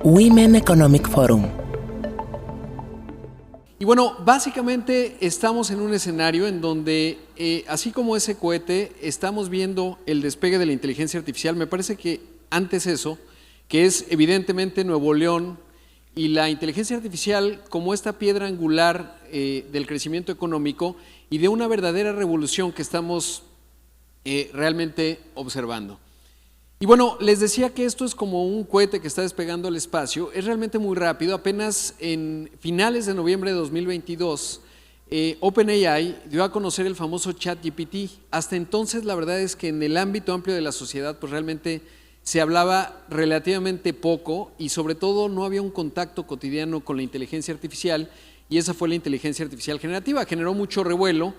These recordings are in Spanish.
Women Economic Forum. Y bueno, básicamente estamos en un escenario en donde, así como ese cohete, estamos viendo el despegue de la inteligencia artificial. Me parece que antes eso, que es evidentemente Nuevo León y la inteligencia artificial como esta piedra angular del crecimiento económico y de una verdadera revolución que estamos realmente observando. Y bueno, les decía que esto es como un cohete que está despegando al espacio, es realmente muy rápido. Apenas en finales de noviembre de 2022, OpenAI dio a conocer el famoso ChatGPT. Hasta entonces la verdad es que en el ámbito amplio de la sociedad pues realmente se hablaba relativamente poco y sobre todo no había un contacto cotidiano con la inteligencia artificial, y esa fue la inteligencia artificial generativa. Generó mucho revuelo,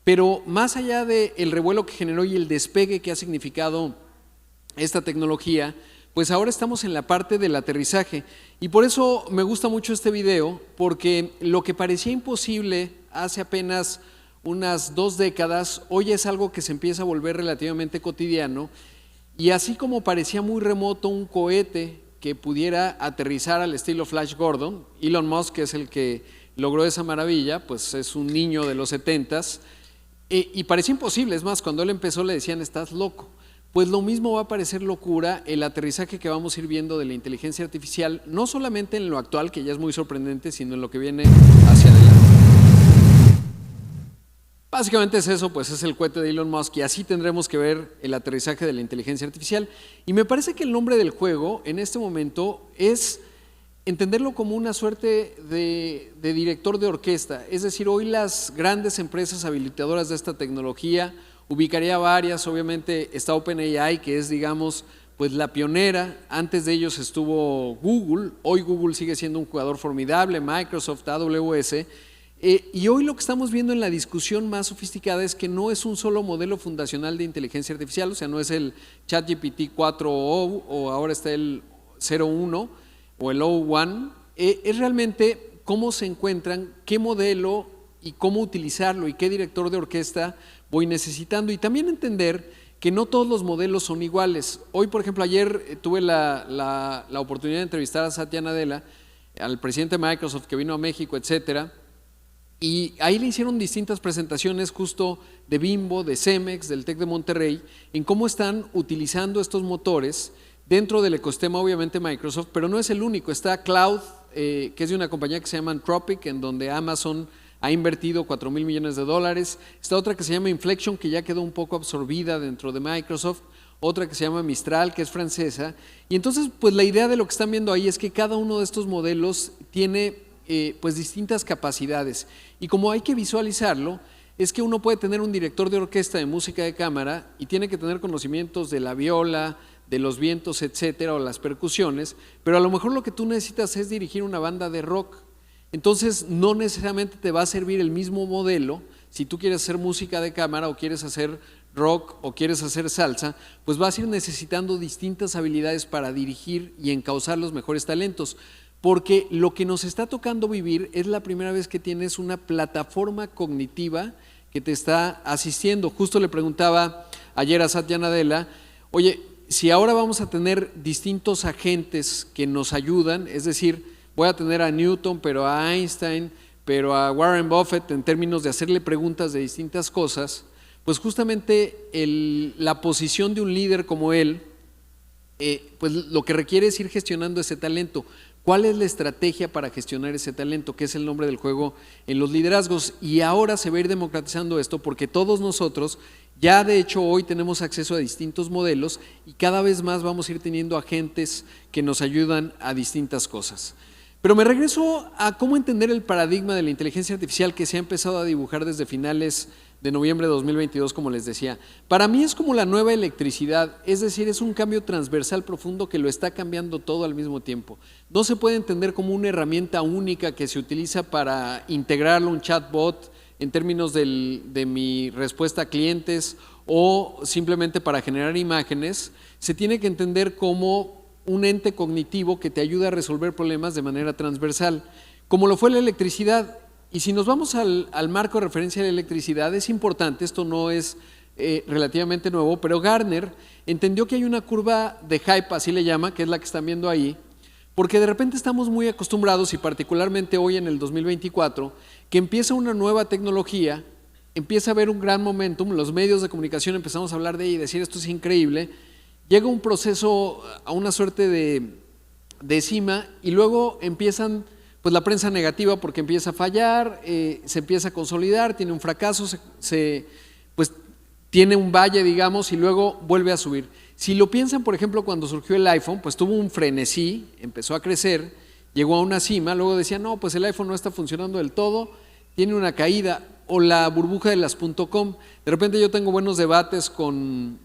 pero más allá del revuelo que generó y el despegue que ha significado esta tecnología, pues ahora estamos en la parte del aterrizaje. Y por eso me gusta mucho este video, porque lo que parecía imposible hace apenas unas 2 décadas, hoy es algo que se empieza a volver relativamente cotidiano. Y así como parecía muy remoto un cohete que pudiera aterrizar al estilo Flash Gordon, Elon Musk, que es el que logró esa maravilla, pues es un niño de los 70s, y parecía imposible. Es más, cuando él empezó le decían, estás loco. Pues lo mismo va a parecer locura el aterrizaje que vamos a ir viendo de la inteligencia artificial, no solamente en lo actual, que ya es muy sorprendente, sino en lo que viene hacia adelante. Básicamente es eso, pues es el cohete de Elon Musk, y así tendremos que ver el aterrizaje de la inteligencia artificial. Y me parece que el nombre del juego en este momento es entenderlo como una suerte de director de orquesta. Es decir, hoy las grandes empresas habilitadoras de esta tecnología, ubicaría varias. Obviamente está OpenAI, que es, digamos, pues la pionera. Antes de ellos estuvo Google. Hoy Google sigue siendo un jugador formidable, Microsoft, AWS. Y hoy lo que estamos viendo en la discusión más sofisticada es que no es un solo modelo fundacional de inteligencia artificial, o sea, no es el ChatGPT 4 o ahora está el 01 o el O1. Es realmente cómo se encuentran, qué modelo y cómo utilizarlo y qué director de orquesta voy necesitando, y también entender que no todos los modelos son iguales. Hoy, por ejemplo, ayer tuve la oportunidad de entrevistar a Satya Nadella, al presidente de Microsoft, que vino a México, etcétera, y ahí le hicieron distintas presentaciones justo de Bimbo, de Cemex, del TEC de Monterrey, en cómo están utilizando estos motores dentro del ecosistema, obviamente Microsoft, pero no es el único. Está Cloud, que es de una compañía que se llama Anthropic, en donde Amazon ha invertido $4,000 millones. Está otra que se llama Inflection, que ya quedó un poco absorbida dentro de Microsoft. Otra que se llama Mistral, que es francesa. Y entonces, pues la idea de lo que están viendo ahí es que cada uno de estos modelos tiene pues distintas capacidades. Y como hay que visualizarlo, es que uno puede tener un director de orquesta de música de cámara y tiene que tener conocimientos de la viola, de los vientos, etcétera, o las percusiones, pero a lo mejor lo que tú necesitas es dirigir una banda de rock. Entonces no necesariamente te va a servir el mismo modelo si tú quieres hacer música de cámara o quieres hacer rock o quieres hacer salsa, pues vas a ir necesitando distintas habilidades para dirigir y encauzar los mejores talentos, porque lo que nos está tocando vivir es la primera vez que tienes una plataforma cognitiva que te está asistiendo. Justo le preguntaba ayer a Satya Nadella, oye, si ahora vamos a tener distintos agentes que nos ayudan, es decir, voy a tener a Newton, pero a Einstein, pero a Warren Buffett, en términos de hacerle preguntas de distintas cosas, pues justamente la posición de un líder como él, pues lo que requiere es ir gestionando ese talento. ¿Cuál es la estrategia para gestionar ese talento? Que es el nombre del juego en los liderazgos. Y ahora se va a ir democratizando esto, porque todos nosotros ya de hecho hoy tenemos acceso a distintos modelos y cada vez más vamos a ir teniendo agentes que nos ayudan a distintas cosas. Pero me regreso a cómo entender el paradigma de la inteligencia artificial que se ha empezado a dibujar desde finales de noviembre de 2022, como les decía. Para mí es como la nueva electricidad, es decir, es un cambio transversal profundo que lo está cambiando todo al mismo tiempo. No se puede entender como una herramienta única que se utiliza para integrarlo a un chatbot en términos de mi respuesta a clientes o simplemente para generar imágenes. Se tiene que entender como un ente cognitivo que te ayuda a resolver problemas de manera transversal, como lo fue la electricidad. Y si nos vamos al marco de referencia de la electricidad, es importante, esto no es relativamente nuevo, pero Gartner entendió que hay una curva de hype, así le llama, que es la que están viendo ahí, porque de repente estamos muy acostumbrados, y particularmente hoy en el 2024, que empieza una nueva tecnología, empieza a haber un gran momentum, los medios de comunicación empezamos a hablar de ella y decir esto es increíble, llega un proceso a una suerte de cima y luego empiezan pues la prensa negativa porque empieza a fallar, se empieza a consolidar, tiene un fracaso, pues tiene un valle, digamos, y luego vuelve a subir. Si lo piensan, por ejemplo, cuando surgió el iPhone, pues tuvo un frenesí, empezó a crecer, llegó a una cima, luego decían, no, pues el iPhone no está funcionando del todo, tiene una caída, o la burbuja de las .com. De repente yo tengo buenos debates con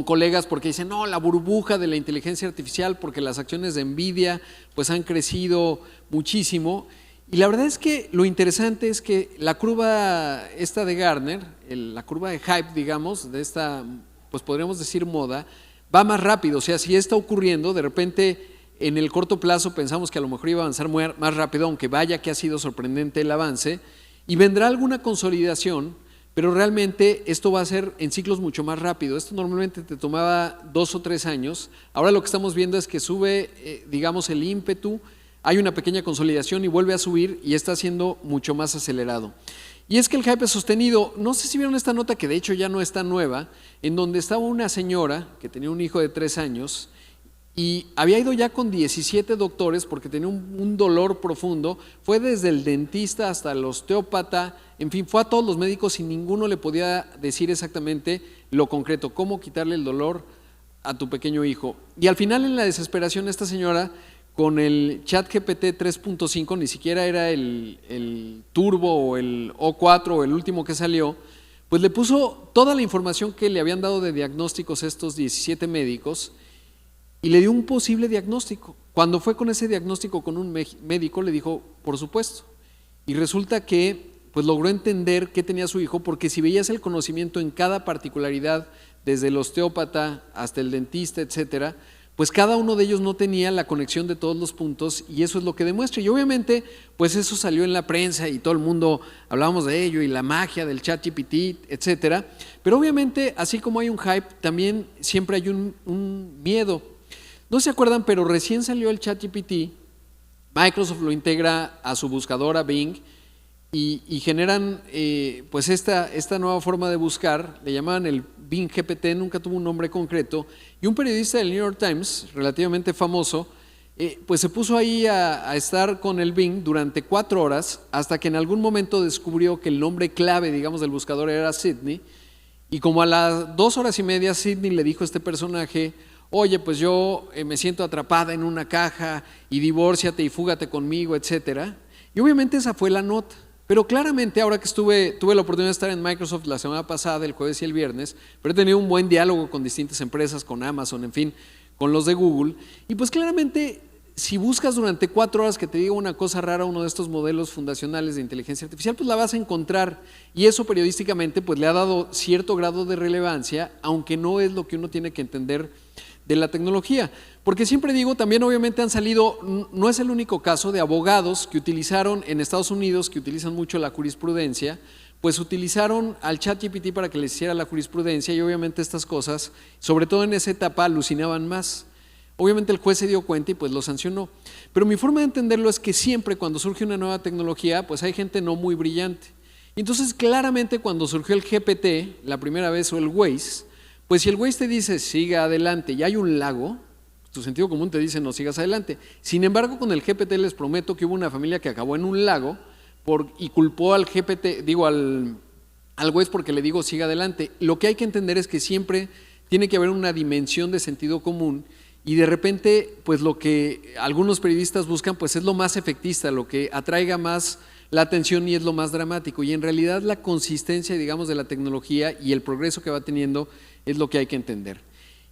colegas porque dicen, no, la burbuja de la inteligencia artificial porque las acciones de Nvidia pues han crecido muchísimo. Y la verdad es que lo interesante es que la curva esta de Gartner, la curva de hype, digamos, de esta, pues podríamos decir moda, va más rápido. O sea, si está ocurriendo, de repente en el corto plazo pensamos que a lo mejor iba a avanzar más rápido, aunque vaya que ha sido sorprendente el avance, y vendrá alguna consolidación, pero realmente esto va a ser en ciclos mucho más rápido. Esto normalmente te tomaba 2 o 3 años. Ahora lo que estamos viendo es que sube, digamos, el ímpetu, hay una pequeña consolidación y vuelve a subir y está siendo mucho más acelerado. Y es que el hype es sostenido. No sé si vieron esta nota, que de hecho ya no es tan nueva, en donde estaba una señora que tenía un hijo de 3 años y había ido ya con 17 doctores porque tenía un dolor profundo. Fue desde el dentista hasta el osteópata, en fin, fue a todos los médicos y ninguno le podía decir exactamente lo concreto, cómo quitarle el dolor a tu pequeño hijo. Y al final, en la desesperación, esta señora, con el ChatGPT 3.5, ni siquiera era el Turbo o el O4 o el último que salió, pues le puso toda la información que le habían dado de diagnósticos estos 17 médicos y le dio un posible diagnóstico. Cuando fue con ese diagnóstico con un médico, le dijo, por supuesto. Y resulta que pues logró entender qué tenía su hijo, porque si veías el conocimiento en cada particularidad, desde el osteópata hasta el dentista, etcétera, pues cada uno de ellos no tenía la conexión de todos los puntos, y eso es lo que demuestra. Y obviamente, pues eso salió en la prensa y todo el mundo hablábamos de ello y la magia del ChatGPT, etcétera. Pero obviamente, así como hay un hype, también siempre hay un miedo. No se acuerdan, pero recién salió el ChatGPT, Microsoft lo integra a su buscadora Bing y generan pues esta nueva forma de buscar, le llamaban el Bing GPT, nunca tuvo un nombre concreto, y un periodista del New York Times, relativamente famoso, pues se puso ahí a estar con el Bing durante 4 horas, hasta que en algún momento descubrió que el nombre clave, digamos, del buscador era Sydney, y como a las 2 horas y media Sydney le dijo a este personaje, oye, pues yo me siento atrapada en una caja y divórciate y fúgate conmigo, etcétera. Y obviamente esa fue la nota. Pero claramente, ahora que tuve la oportunidad de estar en Microsoft la semana pasada, el jueves y el viernes, pero he tenido un buen diálogo con distintas empresas, con Amazon, en fin, con los de Google, y pues claramente, si buscas durante 4 horas que te diga una cosa rara, uno de estos modelos fundacionales de inteligencia artificial, pues la vas a encontrar, y eso periodísticamente pues le ha dado cierto grado de relevancia, aunque no es lo que uno tiene que entender de la tecnología, porque siempre digo, también obviamente han salido, no es el único caso, de abogados que utilizaron en Estados Unidos, que utilizan mucho la jurisprudencia, pues utilizaron al ChatGPT para que les hiciera la jurisprudencia, y obviamente estas cosas, sobre todo en esa etapa, alucinaban más. Obviamente el juez se dio cuenta y pues lo sancionó, pero mi forma de entenderlo es que siempre cuando surge una nueva tecnología, pues hay gente no muy brillante. Y entonces claramente cuando surgió el GPT, la primera vez, o el Waze, pues si el Waze te dice siga adelante y hay un lago, tu sentido común te dice no sigas adelante. Sin embargo, con el GPT les prometo que hubo una familia que acabó en un lago y culpó al GPT, digo al Waze porque le digo siga adelante. Lo que hay que entender es que siempre tiene que haber una dimensión de sentido común, y de repente pues lo que algunos periodistas buscan pues es lo más efectista, lo que atraiga más la atención y es lo más dramático, y en realidad la consistencia, digamos, de la tecnología y el progreso que va teniendo es lo que hay que entender.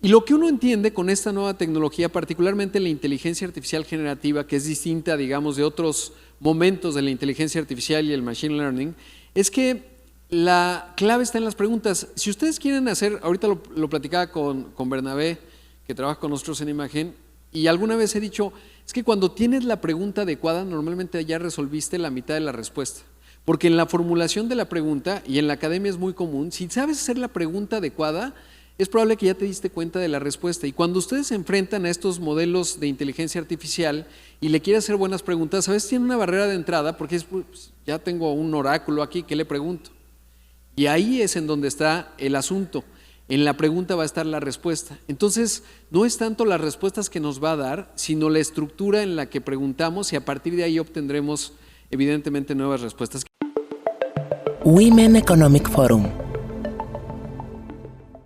Y lo que uno entiende con esta nueva tecnología, particularmente la inteligencia artificial generativa, que es distinta, digamos, de otros momentos de la inteligencia artificial y el machine learning, es que la clave está en las preguntas. Si ustedes quieren hacer, ahorita lo platicaba con Bernabé, que trabaja con nosotros en Imagen, y alguna vez he dicho, es que cuando tienes la pregunta adecuada, normalmente ya resolviste la mitad de la respuesta. Porque en la formulación de la pregunta, y en la academia es muy común, si sabes hacer la pregunta adecuada, es probable que ya te diste cuenta de la respuesta. Y cuando ustedes se enfrentan a estos modelos de inteligencia artificial y le quieren hacer buenas preguntas, a veces tienen una barrera de entrada porque es, pues, ya tengo un oráculo aquí, ¿qué le pregunto? Y ahí es en donde está el asunto. En la pregunta va a estar la respuesta. Entonces, no es tanto las respuestas que nos va a dar, sino la estructura en la que preguntamos y a partir de ahí obtendremos, evidentemente, nuevas respuestas. Women Economic Forum.